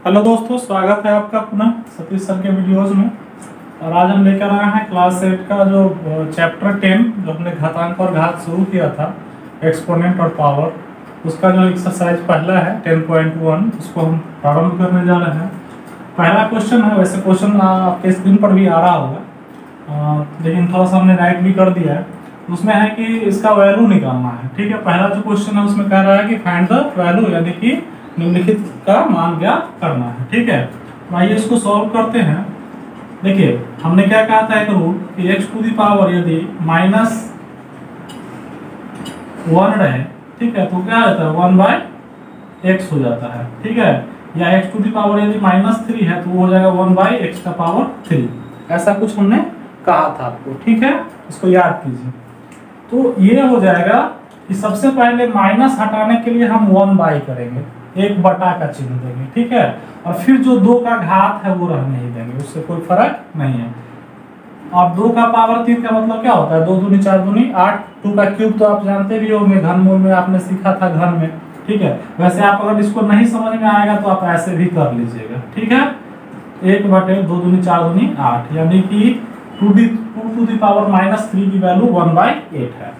Hello दोस्तों, स्वागत है आपका पुनः सतीश सर के वीडियोज में। और आज हम लेकर आए हैं क्लास 8 का जो चैप्टर 10 जो हमने घातांक और घात शुरू किया था, एक्सपोनेंट और पावर, उसका जो एक्सरसाइज पहला है 10.1 उसको हम प्रारंभ करने जा रहे हैं। पहला क्वेश्चन है, वैसे क्वेश्चन आपके स्क्रीन पर भी आ रहा होगा, लेकिन थोड़ा सा हमने राइट भी कर दिया है। उसमें है कि इसका वैल्यू निकालना है। ठीक है, पहला जो क्वेश्चन है उसमें कह रहा है कि फाइंड द वैल्यू, यानी कि निम्नलिखित का मान ज्ञात करना है। ठीक है, तो आइए इसको सॉल्व करते हैं। देखिए हमने क्या कहा था, एक रूल कि एक्स टू दी पावर यदि -1 रहे, ठीक है, तो क्या रहता है 1/x हो जाता है। ठीक है, या एक्स टू दी पावर यदि -3 है तो वो हो जाएगा 1/x का पावर 3। ऐसा कुछ हमने कहा था आपको। ठीक है, इसको याद कीजिए। तो ये हो जाएगा कि सबसे पहले माइनस हटाने के लिए हम 1/, करेंगे, 1/, का चिन्ह देंगे। ठीक है, और फिर जो 2 का घात है वो रहने ही देंगे, उससे कोई फर्क नहीं है। अब 2 का पावर 3 का मतलब क्या होता है, 2 दूनी 4 दूनी 8। 2 का क्यूब तो आप जानते भी होंगे, घनमूल में आपने सीखा था घन में। ठीक है, वैसे आप अगर इसको नहीं समझ में आएगा तो आप ऐसे भी कर लीजिएगा। ठीक है, 1/2 दूनी 4 दूनी 8, यानी कि 2 टू दी पावर -3 की वैल्यू 1/8 है।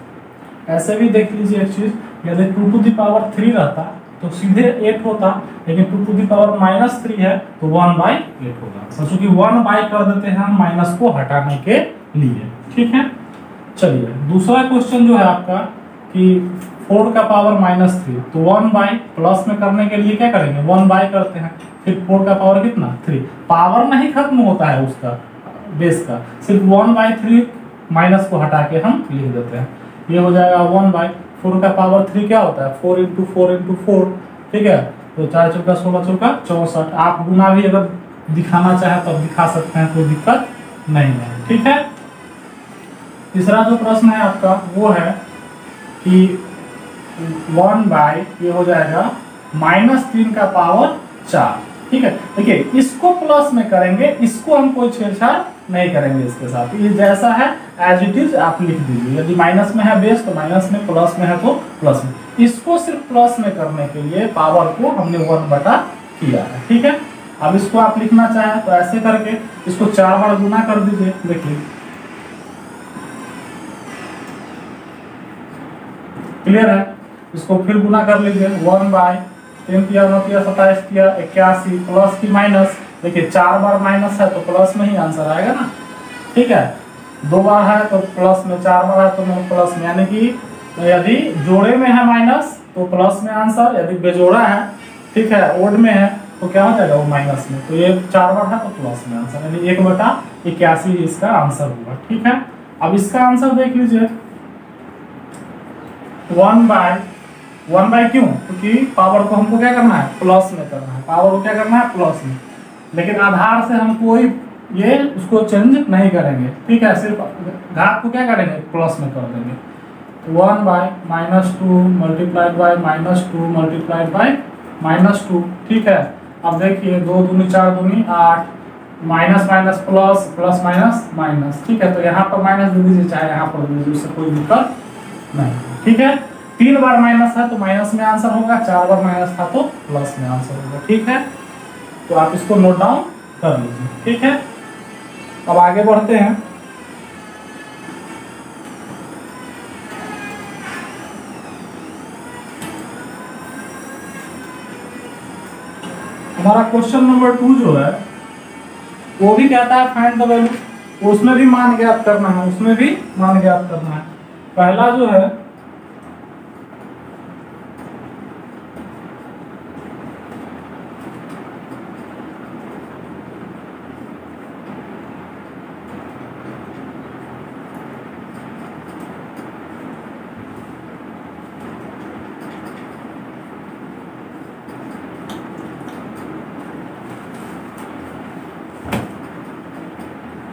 ऐसे भी देख लीजिए एक चीज, यदि 2 टू दी पावर 3 रहता तो सीधे 8 होता, लेकिन 2 टू दी पावर -3 है तो 1/8 होगा। सोचो कि 1/, कर देते हैं हम माइनस को हटाने के लिए। ठीक है, चलिए दूसरा क्वेश्चन जो है आपका कि 4 का पावर -3, तो 1/, प्लस में करने के लिए क्या करेंगे 1/, करते हैं। फिर 4 का पावर कितना 3, पावर नहीं खत्म होता है उसका बेस का, सिर्फ 1/3 माइनस को हटा के हम लिख देते हैं। ये हो जाएगा 1/4 का पावर 3 क्या होता है 4 × 4 × 4। ठीक है, तो 4 चौका 16 चौका 64। आप गुना भी अगर दिखाना चाहे तो दिखा सकते हैं, कोई दिक्कत नहीं है। ठीक है, तीसरा जो प्रश्न है आपका वो है कि 1/, ये हो जाएगा -3 का पावर 4। ठीक है, देखिए इसको प्लस में करेंगे, इसको हम कोई छेड़छाड़ नहीं करेंगे इसके साथ। ये जैसा है एज इट इज आप लिख दीजिए। यदि माइनस में है बेस तो माइनस में, प्लस में है तो प्लस में। इसको सिर्फ प्लस में करने के लिए पावर को हमने 1/, किया है। ठीक है, अब इसको आप लिखना चाहें तो ऐसे करके इसको 4 बार गुना कर दीजिए। देखिए क्लियर है, इसको फिर गुना कर लीजिए। 1/3 किया 9 किया 27 किया 81, प्लस की माइनस। देखिए 4 बार माइनस है तो प्लस में ही आंसर आएगा ना। ठीक है, 2 बार है तो प्लस में, 4 बार है तो प्लस में, यानी कि यदि जोड़े में है माइनस तो प्लस में आंसर, यदि बेजोड़ा है, ठीक है, ओड में है तो क्या हो जाएगा वो माइनस में। तो ये 4 बार है तो प्लस में आंसर, यानी 1/81 इसका आंसर होगा। ठीक है, अब इसका आंसर देख लीजिए 1/, क्यों, क्योंकि पावर को हमको क्या करना है प्लस में करना है, पावर को क्या करना है प्लस में, लेकिन आधार से हम कोई ये उसको चेंज नहीं करेंगे। ठीक है, सिर्फ घात को क्या करेंगे प्लस में कर देंगे। 1/-2 मल्टीप्लाइड बाय -2 मल्टीप्लाइड बाय -2। ठीक है, अब देखिए 2 दूनी 4 दूनी 8, minus minus plus, plus minus minus. ठीक है, तो यहाँ पर माइनस दे दीजिए, चाहे यहाँ पर दे दीजिए, उससे कोई दिक्कत नहीं। ठीक है, 3 बार माइनस है तो माइनस में आंसर होगा, 4 बार माइनस था तो प्लस में आंसर होगा। ठीक है, तो आप इसको नोट डाउन कर लीजिए। ठीक है, अब आगे बढ़ते हैं। हमारा क्वेश्चन नंबर 2 जो है वो भी कहता है फाइंड द वैल्यू, उसमें भी मान ज्ञात करना है, उसमें भी मान ज्ञात करना है। पहला जो है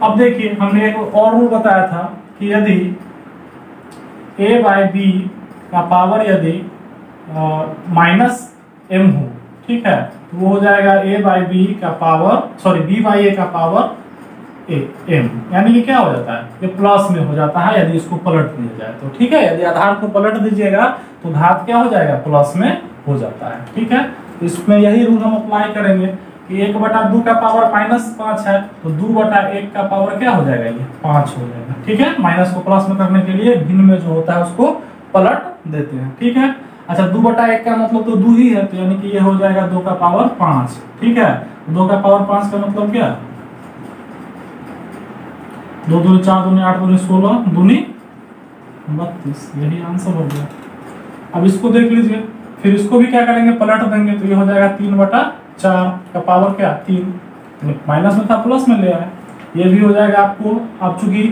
अब देखिए हमने एक और रूल बताया था कि यदि a/b का पावर यदि -m हो, ठीक है, तो वो हो जाएगा a/b का पावर, सॉरी b/a का पावर m, यानी कि क्या हो जाता है ये प्लस में हो जाता है यदि इसको पलट दिया जाए तो। ठीक है, यदि आधार को पलट दीजिएगा तो घात क्या हो जाएगा प्लस में हो जाता है। ठीक है, इसमें यही रूल हम अप्लाई करेंगे 1 बटा 2 का पावर -5 है, तो 2 बटा 1 का पावर क्या हो जाएगा, ये 5 हो जाएगा। ठीक है, माइनस को प्लस में करने के लिए भिन्न में जो होता है उसको पलट देते हैं। ठीक है, अच्छा 2 बटा 1 का मतलब तो 2 ही है, तो यानी कि ये हो जाएगा 2 का पावर 5। ठीक है, 2 का पावर 5 का मतलब क्या, 2 दूनी 4 दूनी 8 दूनी 16 दूनी 32, यही आंसर हो गया। अब इसको देख लीजिए, फिर इसको भी क्या करेंगे, पलट देंगे, तो ये हो जाएगा 3 बटा 4 का पावर क्या 3, माइनस में था प्लस में ले आए, ये भी हो जाएगा आपको। आप चूंकि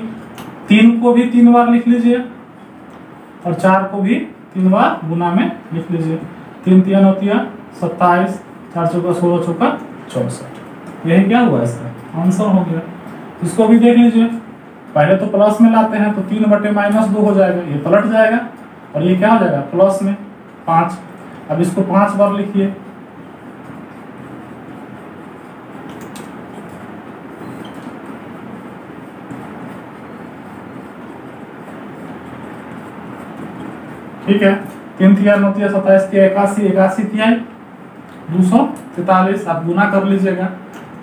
3 को भी 3 बार लिख लीजिए और 4 को भी 3 बार गुना में लिख लीजिए। 3 3 होती है 27, 4 चौका 16 चौका 64, यही क्या हुआ, इसका आंसर हो गया। इसको भी देख लीजिए, पहले तो प्लस में लाते हैं तो 3 बटे -2 हो जाएगा, ये पलट जाएगा और ये क्या हो जाएगा प्लस में 5। अब इसको 5 बार लिखिए, ठीक है। 3 3 9 3 27 3 81 81 3 243, आप गुना कर लीजिएगा।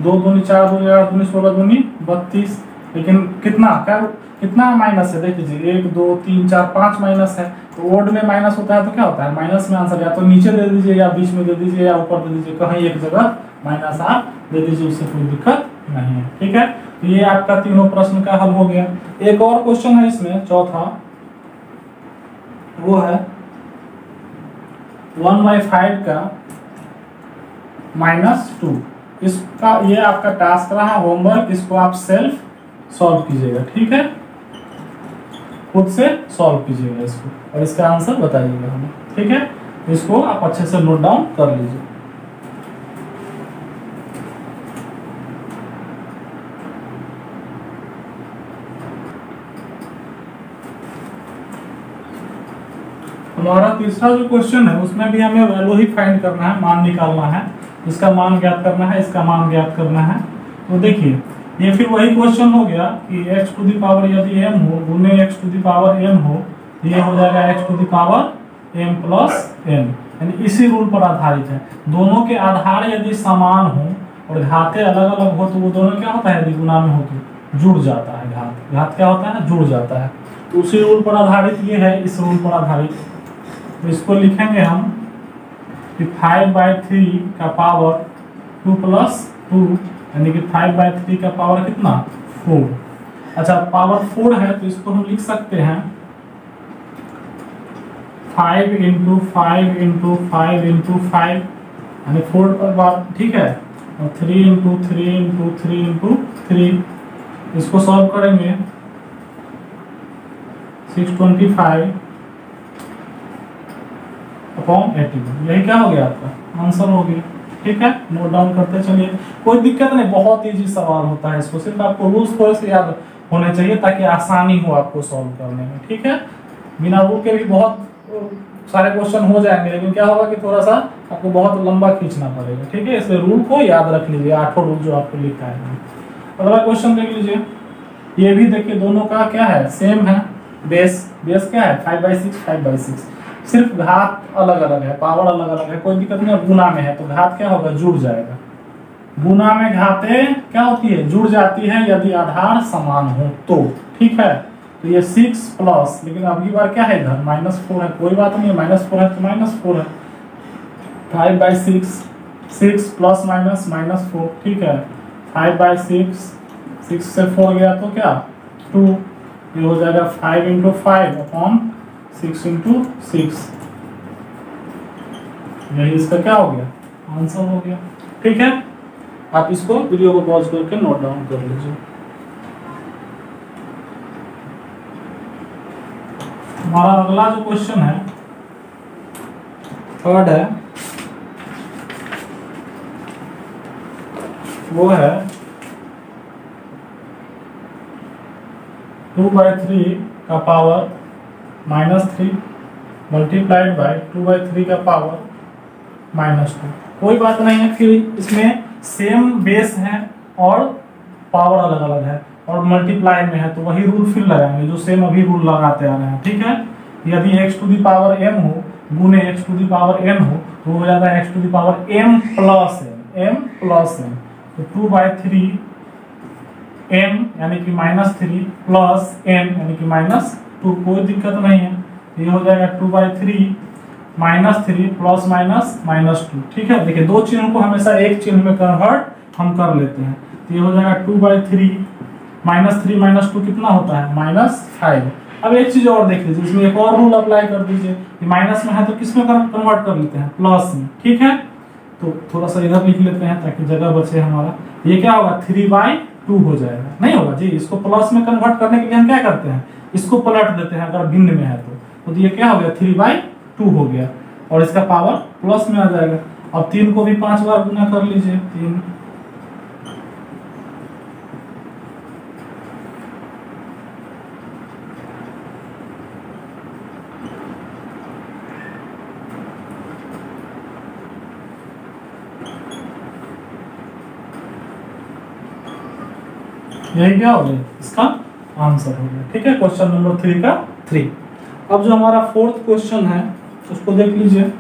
2 दूनी 4 दूनी 8 दूनी 16 दूनी 32, लेकिन कितना माइनस है, देख लीजिए 1 2 3 4 5 माइनस है, तो ओड में माइनस होता है तो क्या होता है, माइनस में आंसर या तो नीचे दे दीजिए या बीच में दे दीजिए या ऊपर दे दीजिए, कहीं एक जगह माइनस आप दे दीजिए, उससे कोई दिक्कत नहीं है। ठीक है, तो ये आपका तीनों प्रश्न का हल हो गया। एक और क्वेश्चन है इसमें, चौथा, वो है 1/5 का -2। इसका ये आपका टास्क रहा, होमवर्क, इसको आप सेल्फ सॉल्व कीजिएगा। ठीक है, खुद से सॉल्व कीजिएगा इसको और इसका आंसर बताइएगा हमें। ठीक है, इसको आप अच्छे से नोट डाउन कर लीजिए। हमारा तीसरा जो क्वेश्चन है उसमें भी हमें वैल्यू ही फाइंड करना है, मान निकालना है, इसका मान ज्ञात करना है, इसका मान ज्ञात करना है। तो देखिए, ये फिर वही क्वेश्चन हो गया कि x टू दी पावर यदि m हो गुने x to the power m हो, ये हो जाएगा x to the power m plus n, यानी इसी रूल पर आधारित है। दोनों के आधार यदि समान हो और घातें अलग अलग हो तो वो दोनों क्या होता है, यदि गुना में हो तो जुड़ जाता है, घात क्या होता है, जुड़ जाता है। तो उसी रूल पर आधारित ये है, इस रूल पर आधारित। तो इसको लिखेंगे हम कि 5/3 का पावर 2 प्लस 2, यानी कि 5/3 का पावर कितना 4। अच्छा, पावर 4 है तो इसको हम लिख सकते हैं 5 × 5 × 5 × 5, यानी 4 पर बार। ठीक है, और 3 × 3 × 3 × 3, इसको सॉल्व करेंगे 625 अपॉन 80, यही क्या हो गया आपका आंसर हो गया। ठीक है, नोट डाउन करते चलिए, कोई दिक्कत नहीं, बहुत इजी सवाल होता है, इसको सिर्फ आपको रूल्स थोड़े से याद होने चाहिए ताकि आसानी हो आपको सॉल्व करने में। ठीक है, बिना रूल के भी बहुत सारे क्वेश्चन हो जाएंगे, लेकिन क्या होगा कि थोड़ा सा आपको बहुत लंबा खींचना पड़ेगा। ठीक है, इसलिए रूल को याद रख लीजिए, 8 रूल जो आपको लिखा है। अगला क्वेश्चन देख लीजिए, ये भी देखिए दोनों का क्या है, सेम है, बेस क्या है 5/6 5/6, सिर्फ घात अलग अलग है, पावर अलग अलग है, कोई दिक्कत नहीं। गुना में है तो घात क्या होगा, जुड़ जाएगा। गुना में घातें क्या होती है, जुड़ जाती है यदि आधार समान हो तो। ठीक है, तो ये 6 प्लस, लेकिन अगली बार क्या है इधर -4 है, कोई बात नहीं है, -4 है तो -4 है। 5/6, 6 प्लस माइनस -4। ठीक है, 5/6, 6 से 4 गया तो क्या 2, ये हो जाएगा 5 × 5 अपॉन 6 × 6, यही इसका क्या हो गया आंसर हो गया। ठीक है, आप इसको वीडियो को पॉज करके नोट डाउन कर लीजिए। हमारा अगला जो क्वेश्चन है, थर्ड है, वो है 2/3 का पावर -3 मल्टीप्लाइड बाय 2/3 का पावर -2। कोई बात नहीं है, फिर इसमें सेम बेस है और पावर अलग अलग है और मल्टीप्लाई में है, तो वही रूल फिर लगाएंगे जो सेम अभी रूल लगाते आ रहे हैं। ठीक है, यदि x to the power m हो गुने x to the power n हो तो हो जाता है x to the power m plus n। m plus m, तो 2/3 m यानी कि -3 प्लस m यानी कि -2, कोई दिक्कत नहीं है। ये हो जाएगा 2/3 -3 प्लस -2। ठीक है, देखिए दो चिन्ह को हमेशा एक चिन्ह में कन्वर्ट हम कर लेते हैं। तो ये हो जाएगा 2/3 -3 -2 कितना होता है -5। अब एक चीज और देख लीजिए, इसमें एक और रूल अप्लाई कर दीजिए। माइनस में है तो किस में कन्वर्ट कर लेते हैं, प्लस में। ठीक है, तो थोड़ा सा इधर लिख लेते हैं ताकि जगह बचे हमारा। ये क्या होगा 3/2 हो जाएगा, नहीं होगा जी। इसको प्लस में कन्वर्ट करने के लिए हम क्या करते हैं, इसको पलट देते हैं अगर भिन्न में है तो ये क्या हो गया 3/2 हो गया, और इसका पावर प्लस में आ जाएगा। अब 3 को भी 5 बार गुना कर लीजिए, 3 यही क्या हो गया, इसका आंसर हो गया। ठीक है, क्वेश्चन नंबर 3 का 3। अब जो हमारा फोर्थ क्वेश्चन है उसको देख लीजिए।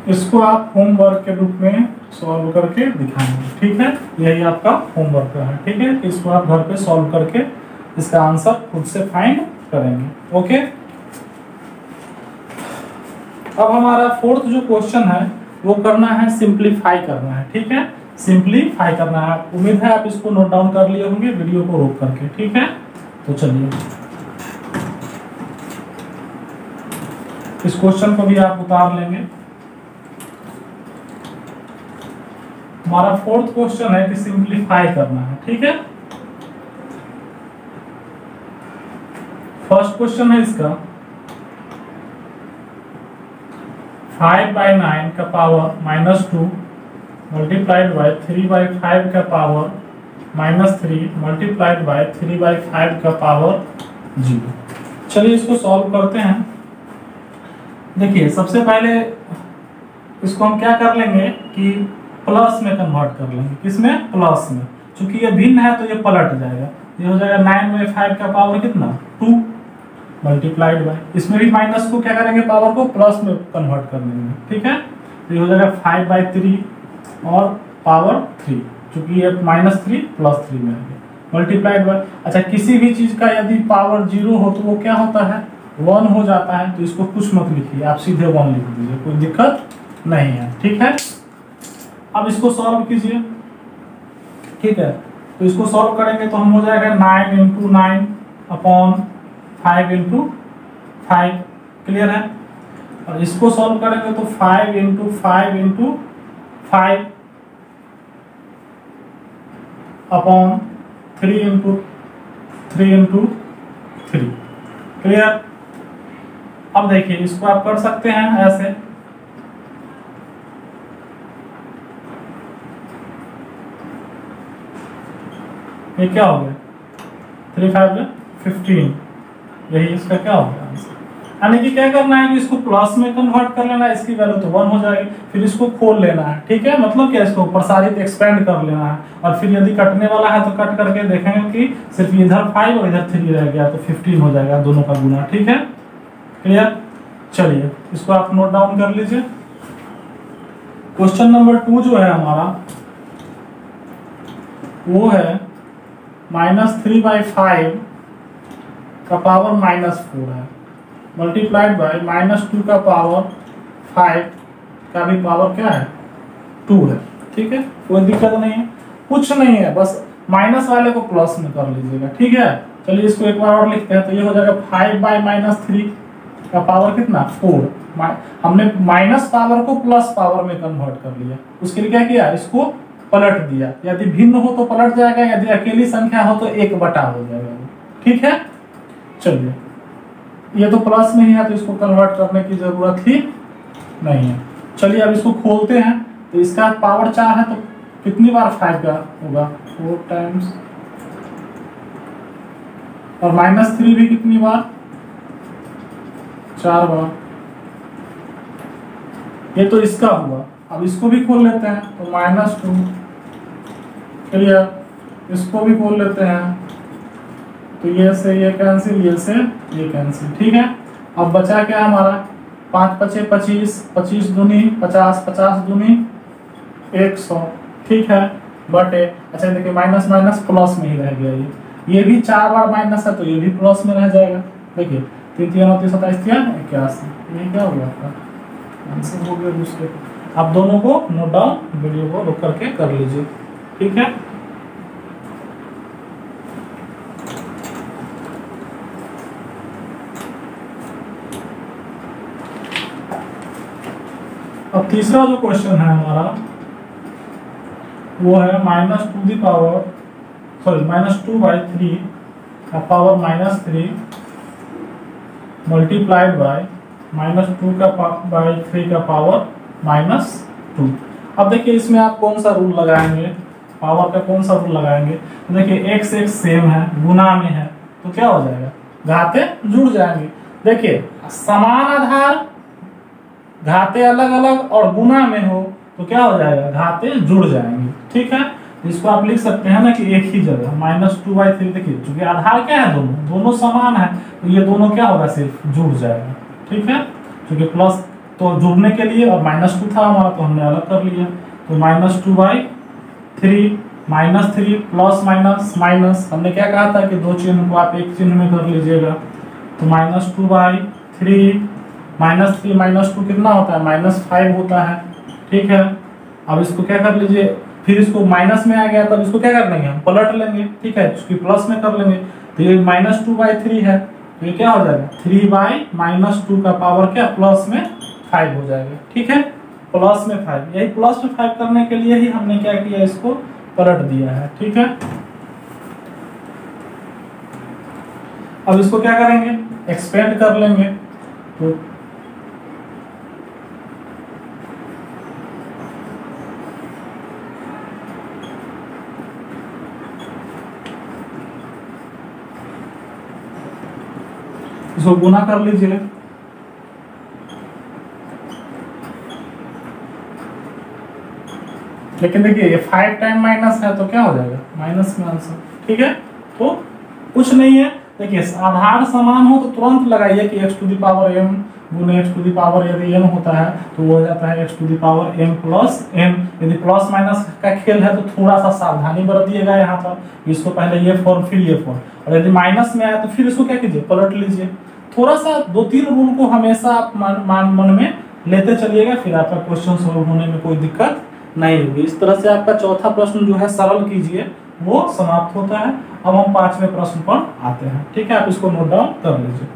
इसको आप होमवर्क के रूप में सॉल्व करके दिखाएंगे। ठीक है, यही आपका होमवर्क है। ठीक है, इसको आप घर पे सॉल्व करके इसका आंसर खुद से फाइंड करेंगे। ओके, अब हमारा फोर्थ जो क्वेश्चन है वो करना है, सिंप्लीफाई करना है। ठीक है, सिंप्लीफाई करना है। उम्मीद है आप इसको नोट डाउन कर लिए होंगे वीडियो को रोक करके। ठीक है, तो चलिए इस क्वेश्चन को भी आप उतार लेंगे। हमारा फोर्थ क्वेश्चन है कि सिंप्लीफाई करना है। ठीक है, फर्स्ट क्वेश्चन है इसका 5/9 का पावर -2 मल्टीप्लाइड बाय 3/5 का पावर -3 मल्टीप्लाइड बाय 3/5 का पावर 0। चलिए इसको सॉल्व करते हैं। देखिए सबसे पहले इसको हम क्या कर लेंगे कि प्लस में कन्वर्ट कर लेंगे। किसमें, प्लस में। चूंकि ये भिन्न है तो ये पलट जाएगा। ये हो जाएगा 9/5 का पावर कितना 2 मल्टीप्लाइड बाय, इसमें भी माइनस को क्या करेंगे, पावर को प्लस में कन्वर्ट कर लेंगे। ठीक है, तो ये हो जाएगा 5/3 और पावर 3, चूंकि ये -3 + 3 में है मल्टीप्लाइड बाय। अच्छा, किसी भी चीज का यदि पावर 0 हो तो वो क्या होता है 1 हो जाता है। तो इसको कुछ मत लिखिए, आप सीधे 1 लिख दीजिए, कोई दिक्कत नहीं है। ठीक है, अब इसको सॉल्व कीजिए। ठीक है, तो इसको सॉल्व करेंगे तो हम हो जाएगा 9 × 9 अपॉन 5 × 5। क्लियर है, और इसको सॉल्व करेंगे तो 5 × 5 × 5 अपॉन 3 × 3 × 3। क्लियर, अब देखिए इसको आप कर सकते हैं ऐसे। ये क्या हो गया 3 × 5 = 15, यही इसका क्या हो गया आंसर। यानी कि क्या करना है कि इसको प्लस में कन्वर्ट कर लेना है, इसकी वैल्यू तो 1 हो जाएगी। फिर इसको खोल लेना है। ठीक है, मतलब क्या, इसको प्रसारित एक्सपेंड कर लेना है। और फिर यदि कटने वाला है तो कट करके देखेंगे कि सिर्फ इधर 5 और इधर 3 रह गया, तो 15 हो जाएगा दोनों का गुना। ठीक है, क्लियर। चलिए इसको आप नोट डाउन कर लीजिए। क्वेश्चन नंबर 2 जो है हमारा वो है -3/5 का पावर -4 है मल्टीप्लाइड बाय -2 का पावर 5 का भी पावर क्या है 2 है। ठीक है, कोई दिक्कत नहीं है, कुछ नहीं है, बस माइनस वाले को प्लस में कर लीजिएगा। ठीक है, चलिए इसको एक बार और लिखते हैं। तो ये हो जाएगा 5/-3 का पावर कितना 4। हमने माइनस पावर को प्लस पावर में कन्वर्ट कर लिया। उसके लिए क्या किया, इसको पलट दिया। यदि भिन्न हो तो पलट जाएगा, यदि अकेली संख्या हो तो 1/, हो जाएगा। ठीक है, चलिए ये तो प्लस में ही है तो इसको कन्वर्ट करने की जरूरत ही नहीं है। चलिए अब इसको खोलते हैं। तो इसका पावर 4 है तो कितनी बार 5 का होगा 4 टाइम्स, और -3 भी कितनी बार 4 बार। ये तो इसका हुआ। अब इसको भी खोल लेते हैं, तो -2 क्लियर, इसको भी खोल लेते हैं, तो ये से ये कैंसिल, ये से ये कैंसिल, ठीक है। अब बचा क्या हमारा, 5 पचे 25, 25 दूनी 50, 50 दूनी 100, ठीक है, बटे, अच्छा देखिए माइनस माइनस प्लस में ही रह गया, ये भी 4 बार माइनस है तो ये भी प्लस में रह जाएगा। देखिए 3 3 29 27 81, ये क्या हो गया आपका आंसर हो गया दूसरे। आप दोनों को नोट डाउन, वीडियो को रुक करके कर लीजिए, ठीक है। अब तीसरा जो क्वेश्चन है हमारा वो है -2/3 का पावर -3 मल्टीप्लाइड बाय -2 का बाई 3 का पावर -2। अब देखिए इसमें आप कौन सा रूल लगाएंगे, पावर का कौन सा रूल लगाएंगे। तो देखिए x x सेम है, गुना में है, तो क्या हो जाएगा, घाते जुड़ जाएंगे। देखिए समान आधार, घाते अलग अलग और गुना में हो तो क्या हो जाएगा, घाते जुड़ जाएंगे, ठीक है। इसको आप लिख सकते हैं ना कि एक ही जगह -2/3, देखिए चूंकि आधार क्या है, दोनों समान है, तो ये दोनों क्या होगा, सिर्फ जुड़ जाएगा, ठीक है। क्योंकि प्लस तो जुड़ने के लिए और -2 था हमारा तो हमने अलग कर लिया, तो -2/3 -3 प्लस माइनस माइनस, हमने क्या कहा था कि दो चिन्ह को आप एक चिन्ह में कर लीजिएगा, तो -2/3 -3 -2 कितना होता है, -5 होता है, ठीक है। अब इसको क्या कर लीजिए, फिर इसको माइनस में आ गया, तब इसको क्या कर लेंगे, हम पलट लेंगे, ठीक है, इसकी प्लस में कर लेंगे, तो ये -2/3 है, तो ये क्या हो जाएगा, 3/-2 का पावर क्या प्लस में 5 हो जाएगा, ठीक है, प्लस में 5। यही प्लस में 5 करने के लिए ही हमने क्या किया, इसको पलट दिया है, ठीक है। अब इसको क्या करेंगे, एक्सपेंड कर लेंगे, तो इसको गुना कर लीजिए, लेकिन देखिए ये 5 टाइम माइनस है तो क्या हो जाएगा, माइनस में आंसर, ठीक है। तो कुछ नहीं है, देखिए आधार समान हो तो तुरंत लगाइए कि x⁴m गुने x⁴ यदि m होता है तो वो हो जाता है x⁴m प्लस m। यदि प्लस माइनस का खेल है तो थोड़ा सा सावधानी बरतिएगा यहाँ पर, इसको पहले ये फॉर्म फिर ये फॉर्म, और यदि माइनस में आया तो फिर इसको क्या कीजिए, पलट लीजिए। थोड़ा सा 2-3 रूल को हमेशा आप मन में लेते चलिएगा, फिर आपका क्वेश्चन सॉल्व होने में कोई दिक्कत नहीं होगी। इस तरह से आपका चौथा प्रश्न जो है सरल कीजिए, वो समाप्त होता है। अब हम 5वें प्रश्न पर आते हैं, ठीक है, आप इसको नोट डाउन कर लीजिए।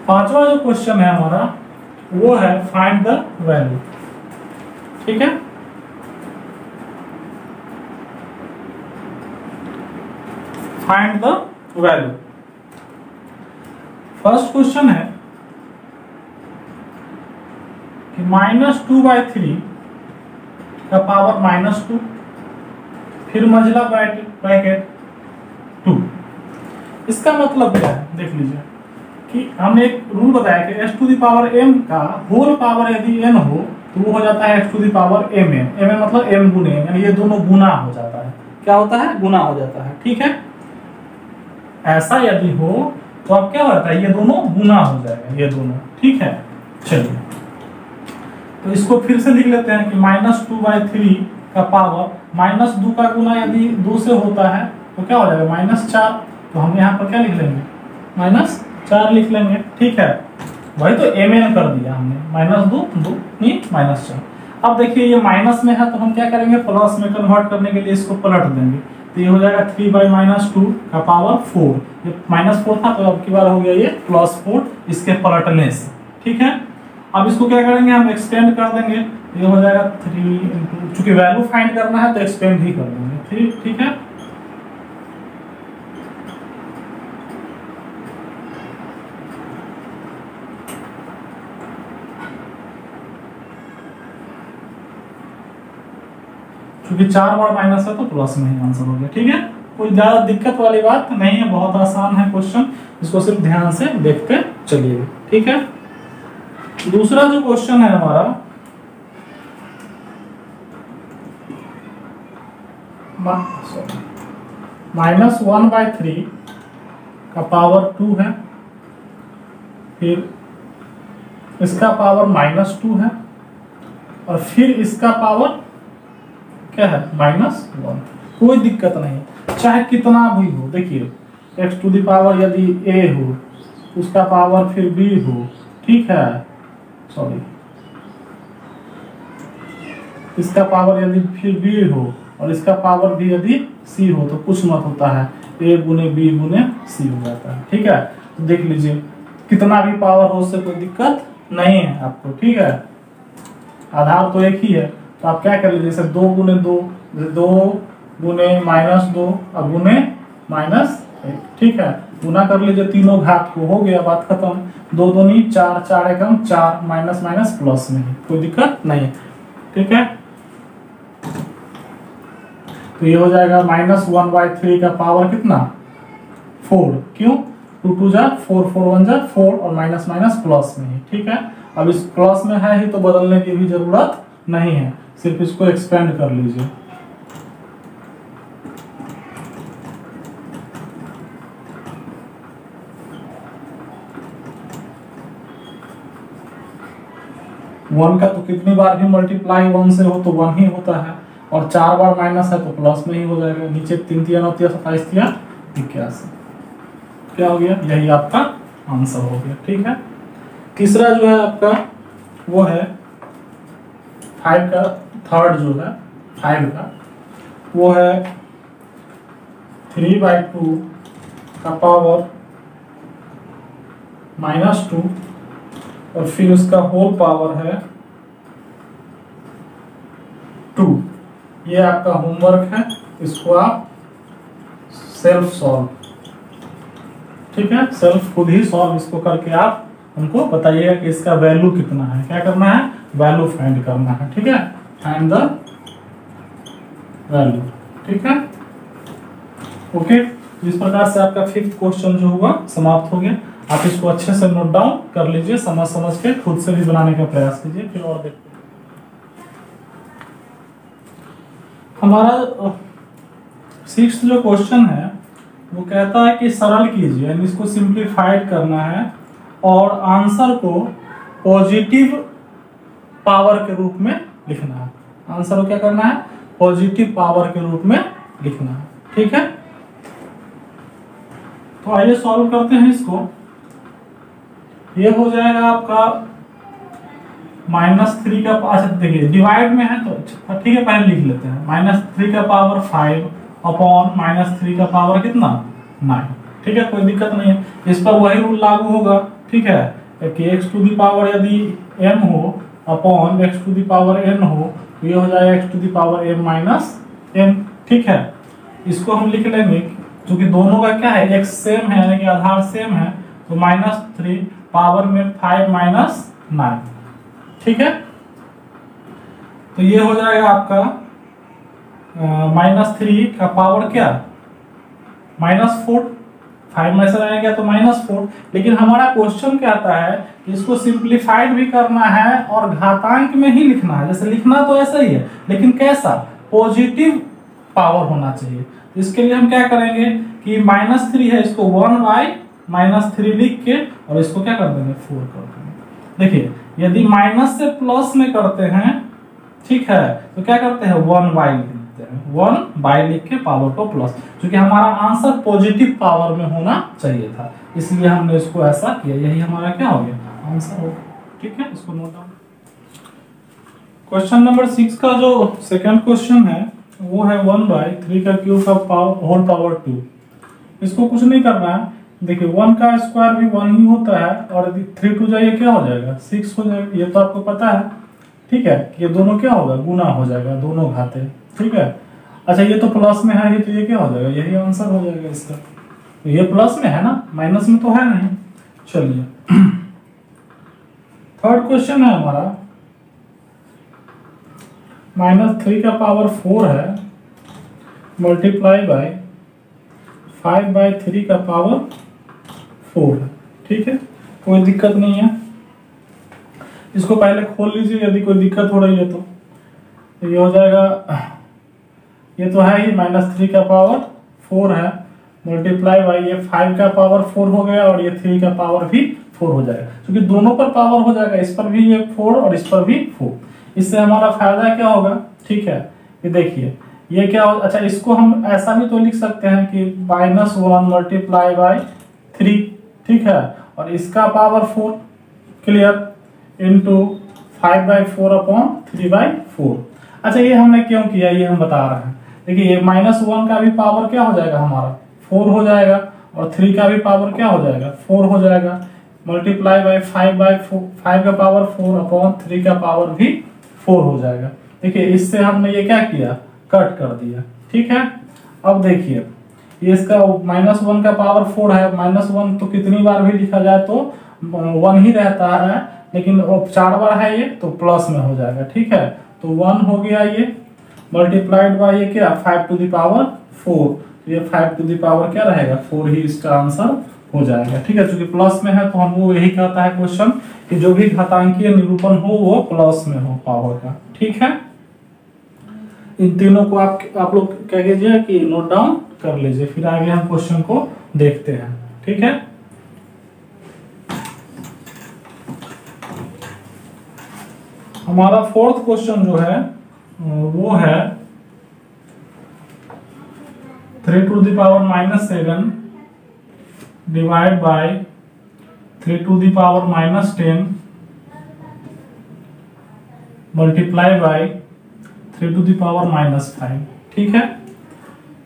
पांचवा जो क्वेश्चन है हमारा वो है फाइंड द वैल्यू, ठीक है। Find the value. First question है कि -2/3 का पावर -2, फिर मंझला ब्रैकेट 2। इसका मतलब क्या है, देख लीजिए कि हमने एक रूल बताया कि x⁴m का होल पावर यदि n हो तो वो हो जाता है x⁴mn। mn मतलब m गुने n, यानी ये दोनों गुना हो जाता है। क्या होता है, गुना हो जाता है, ठीक है। ऐसा यदि हो तो अब क्या होता है, ये दोनों गुना हो जाएगा, ये दोनों, ठीक है। चलिए तो इसको फिर से लिख लेते हैं कि -2/3 का पावर -2 का गुना यदि 2 से होता है तो क्या हो जाएगा, -4। तो हम यहाँ पर क्या लिख लेंगे, -4 लिख लेंगे, ठीक है। वही तो mn कर दिया हमने, -2 2 -4। अब देखिए ये माइनस में है तो हम क्या करेंगे, प्लस में कन्वर्ट करने के लिए इसको पलट देंगे, तो ये हो जाएगा 3/-2 का पावर 4। ये -4 था तो अब की बार हो गया ये +4 इसके पलटने से, ठीक है। अब इसको क्या करेंगे, हम एक्सपेंड कर देंगे, ये हो जाएगा 3 चूंकि वैल्यू फाइंड करना है तो एक्सपेंड ही कर देंगे, ठीक है। क्योंकि 4 बार माइनस है तो प्लस में ही आंसर हो गया, ठीक है। कोई ज़्यादा दिक्कत वाली बात नहीं है, बहुत आसान है क्वेश्चन, इसको सिर्फ ध्यान से देखते चलिए। ठीक है, दूसरा जो क्वेश्चन है हमारा -1/3 का पावर 2 है, फिर इसका पावर -2 है, और फिर इसका पावर क्या है -1। कोई दिक्कत नहीं, चाहे कितना भी हो। देखिए x टू द पावर यदि a हो, उसका पावर फिर b हो, ठीक है, सॉरी इसका पावर यदि फिर b हो और इसका पावर भी यदि c हो, तो कुछ मत होता है, a गुने b गुने c हो जाता है। ठीक है, तो देख लीजिए कितना भी पावर हो उससे कोई दिक्कत नहीं है आपको। ठीक है, आधार तो एक ही है, तो आप क्या कर लीजिए, जैसे 2 गुने 2, 2 गुने -2 और गुने -1। ठीक है, गुना कर लीजिए तीनों घात को, हो गया, बात खत्म। 2 दूनी 4, 4 एकम 4, माइनस माइनस प्लस में, कोई दिक्कत नहीं है। ठीक है, तो ये हो जाएगा -1/3 का पावर कितना 4, क्यों 2 2 जा 4, 4 1 जा 4, और माइनस माइनस प्लस में ही। ठीक है, अब इस प्लस में है ही तो बदलने की भी जरूरत नहीं है, सिर्फ इसको एक्सपेंड कर लीजिए। वन का तो कितनी बार भी मल्टीप्लाई 1 से हो तो 1 ही होता है, और 4 बार माइनस है तो प्लस में ही हो जाएगा। नीचे 3 3 9 27 81, क्या हो गया, यही आपका आंसर हो गया। ठीक है, तीसरा जो है आपका वो है 5 का, थर्ड जो है 5 का वो है 3/2 का पावर -2, और फिर उसका होल पावर है 2। ये आपका होमवर्क है, इसको आप सेल्फ सॉल्व, ठीक है, सेल्फ खुद ही सॉल्व इसको करके आप हमको बताइएगा कि इसका वैल्यू कितना है। क्या करना है, वैल्यू फाइंड करना है। ठीक है, फाइंड द वैल्यू। ठीक है, ओके, इस प्रकार से आपका 5th क्वेश्चन जो हुआ समाप्त हो गया। आप इसको अच्छे से नोट डाउन कर लीजिए, समझ समझ के खुद से भी बनाने का प्रयास कीजिए। फिर और देखते हैं हमारा 6th जो क्वेश्चन है वो कहता है कि सरल कीजिए, यानी इसको सिंप्लीफाइड करना है और आंसर को पॉजिटिव पावर के रूप में लिखना है। आंसर को क्या करना है, पॉजिटिव पावर के रूप में लिखना है। ठीक है, तो आइए सॉल्व करते हैं इसको। ये हो जाएगा आपका -3 का, अच्छा देखिए डिवाइड में है तो ठीक है, पहले लिख लेते हैं। -3 का पावर 5 अपॉन -3 का पावर कितना 9। ठीक है, कोई दिक्कत नहीं है, इस पर वही रूल लागू होगा। ठीक है, कि x टू दी पावर यदि m हो upon x to the power n हो, तो ये हो जाएगा x to the power m minus n। ठीक है, इसको हम लिख लेंगे क्योंकि दोनों का क्या है, x सेम है, यानी कि आधार सेम है, तो -3 पावर में 5 माइनस 9। ठीक है, तो ये हो जाएगा आपका -3 का पावर क्या -4, 5 में से रहेगा तो -4। लेकिन हमारा क्वेश्चन क्या आता है कि इसको सिंप्लीफाइड भी करना है और घातांक में ही लिखना है। जैसे लिखना तो ऐसा ही है, लेकिन कैसा, पॉजिटिव पावर होना चाहिए। इसके लिए हम क्या करेंगे कि -3 है, इसको 1/-3 लिख के और इसको क्या कर देंगे 4 कर देंगे। देखिए यदि माइनस से प्लस में करते हैं, ठीक है, तो क्या करते हैं 1/, लिखते हैं 1/, लिख के पावर को प्लस, क्योंकि हमारा आंसर पॉजिटिव पावर में होना चाहिए था, इसलिए हमने इसको ऐसा किया। यही हमारा क्या हो गया, आंसर हो गया। ठीक है, इसको नोट डाउन। क्वेश्चन नंबर 6 का जो सेकंड क्वेश्चन है वो है 1/3 का क्यूब का होल पावर 2। इसको कुछ नहीं करना है। देखिए 1 का स्क्वायर भी 1 ही होता है, और यदि 3 2 जाइए क्या हो जाएगा 6 हो जाएगा। ये तो आपको पता है। ठीक है, ये दोनों क्या होगा, गुना हो जाएगा, दोनों घाते। ठीक है, अच्छा ये तो प्लस में है, ये तो ये क्या हो जाएगा, यही आंसर हो जाएगा इसका। तो ये प्लस में है ना, माइनस में तो है नहीं। चलिए थर्ड क्वेश्चन है हमारा, -3 का पावर 4 है मल्टीप्लाई बाय 5/3 का पावर 4 है। ठीक है, कोई दिक्कत नहीं है। इसको पहले खोल लीजिए यदि कोई दिक्कत हो रही है तो ये हो जाएगा, ये तो है ही -3 का पावर 4 है, मल्टीप्लाई बाई ये 5 का पावर 4 हो गया और ये 3 का पावर भी 4 हो जाएगा, क्योंकि दोनों पर पावर हो जाएगा, इस पर भी ये 4 और इस पर भी 4। इससे हमारा फायदा क्या होगा, ठीक है, ये देखिए ये क्या हो, अच्छा इसको हम ऐसा भी तो लिख सकते हैं कि -1 मल्टीप्लाई बाई 3, ठीक है, और इसका पावर 4, क्लियर, इंटू 5/4 अपॉन 3/4। अच्छा ये हमने क्यों किया ये हम बता रहे हैं। देखिए ये -1 का भी पावर क्या हो जाएगा हमारा 4 हो जाएगा, और 3 का भी पावर क्या हो जाएगा 4 हो जाएगा, मल्टीप्लाई बाई 5 का पावर 4 अपॉन 3 का पावर भी 4 हो जाएगा। देखिए इससे हमने ये क्या किया, कट कर दिया। ठीक है, अब देखिए ये इसका -1 का पावर 4 है, -1 तो कितनी बार भी लिखा जाए तो 1 ही रहता है, लेकिन 4 बार है ये तो प्लस में हो जाएगा। ठीक है, तो 1 हो गया ये, मल्टीप्लाइड बाय ये क्या 5 टू द पावर 4, तो ये 5 टू द पावर क्या रहेगा 4 ही इसका आंसर हो जाएगा। ठीक है, चूंकि प्लस में है तो हमको यही कहता है क्वेश्चन कि जो भी घातांकीय निरूपण हो वो प्लस में हो पावर का। ठीक है, इन तीनों को आप लोग क्या कीजिए कि नोट डाउन कर लीजिए, फिर आगे हम क्वेश्चन को देखते हैं। ठीक है, हमारा फोर्थ क्वेश्चन जो है वो है 3 to the power -7 divide by 3 to the power -10 multiply by 3 to the power -5। ठीक है,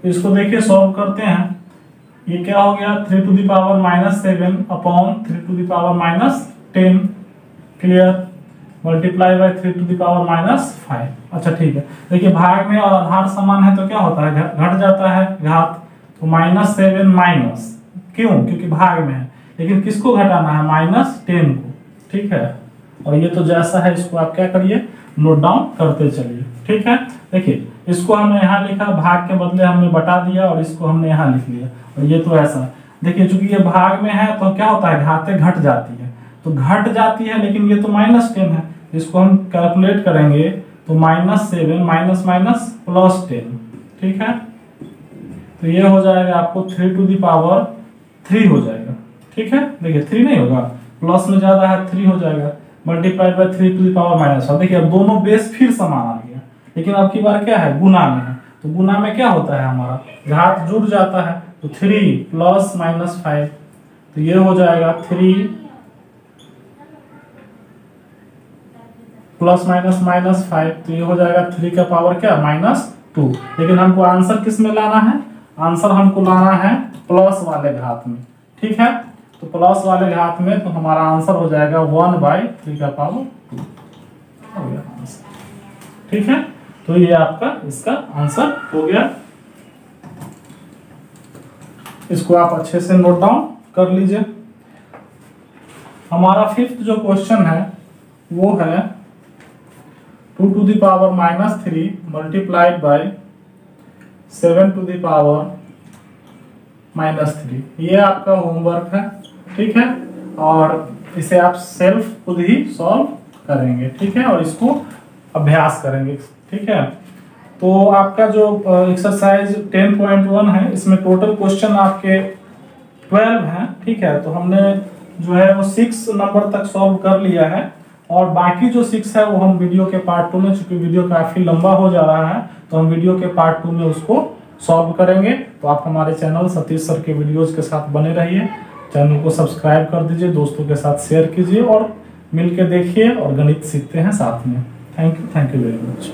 इसको देखिए सॉल्व करते हैं। ये क्या हो गया 3 to the power -7 upon 3 to the power -10, clear, multiply by 3 to the power -5। अच्छा ठीक है, देखिए भाग में और आधार समान है तो क्या होता है घट जाता है घात, तो -7 माइनस, क्यों, क्योंकि भाग में है, लेकिन किसको घटाना है -10 को। ठीक है, और ये तो जैसा है इसको आप क्या करिए नोट डाउन करते चलिए। ठीक है, देखिए इसको हमने यहाँ लिखा, भाग के बदले हमने बटा दिया, और इसको हमने यहाँ लिख लिया, और ये तो ऐसा। देखिए चूंकि ये भाग में है तो क्या होता है घातें घट जाती है, तो घट जाती है, लेकिन ये तो -10 है, इसको हम कैलकुलेट करेंगे तो -7 माइनस माइनस +10। ठीक है, तो ये हो जाएगा आपको 3 टू द पावर 3 हो जाएगा। ठीक है, देखिए 3 नहीं होगा, प्लस में ज्यादा है 3 हो जाएगा, multiplied by 3 to the power -5। देखिए अब दोनों बेस फिर समान आ गया, लेकिन अब की बार क्या है गुना में है, तो गुना में क्या होता है हमारा घात जुड़ जाता है, तो 3 प्लस -5, तो ये हो जाएगा 3 प्लस -5, तो ये हो जाएगा 3 का पावर क्या -2। लेकिन हमको आंसर किस में लाना है, आंसर हमको लाना है प्लस वाले घात में। ठीक है, तो प्लस वाले घात में तो हमारा आंसर हो जाएगा 1/3 का पावर 2 हो गया आंसर। ठीक है, तो ये आपका इसका आंसर हो गया। इसको आप अच्छे से नोट डाउन कर लीजिए। हमारा फिफ्थ जो क्वेश्चन है वो है 2 to the power -3 multiplied by 7 to the power -3। ये आपका होमवर्क है। ठीक है, और इसे आप सेल्फ खुद ही सॉल्व करेंगे। ठीक है, और इसको अभ्यास करेंगे। ठीक है, तो आपका जो एक्सरसाइज 10.1 है इसमें टोटल क्वेश्चन आपके 12 हैं। ठीक है, तो हमने जो है वो 6 नंबर तक सॉल्व कर लिया है, और बाकी जो 6 है वो हम वीडियो के पार्ट 2 में, चूंकि वीडियो काफी लंबा हो जा रहा है तो हम वीडियो के पार्ट 2 में उसको सॉल्व करेंगे। तो आप हमारे चैनल सतीश सर के वीडियोज के साथ बने रहिए, चैनल को सब्सक्राइब कर दीजिए, दोस्तों के साथ शेयर कीजिए, और मिलके देखिए और गणित सीखते हैं साथ में। Thank you very much.